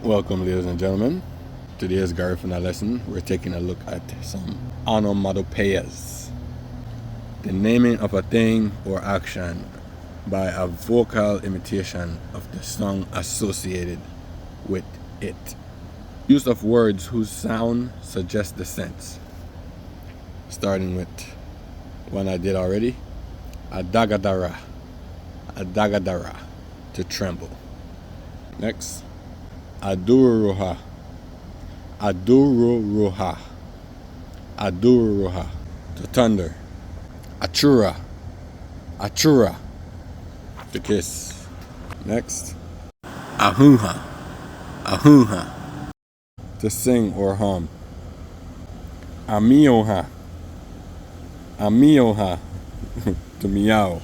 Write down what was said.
Welcome, ladies and gentlemen. Today's Garifuna lesson, we're taking a look at some onomatopoeias. The naming of a thing or action by a vocal imitation of the song associated with it. Use of words whose sound suggests the sense. Starting with one I did already. Adagadara. Adagadara. To tremble. Next. Adururuha. Adururuha. Adururuha. To thunder. Achura. Achura. To kiss. Next. Ahuha. Ahuha. To sing or hum. Amioha. Amioha. To meow.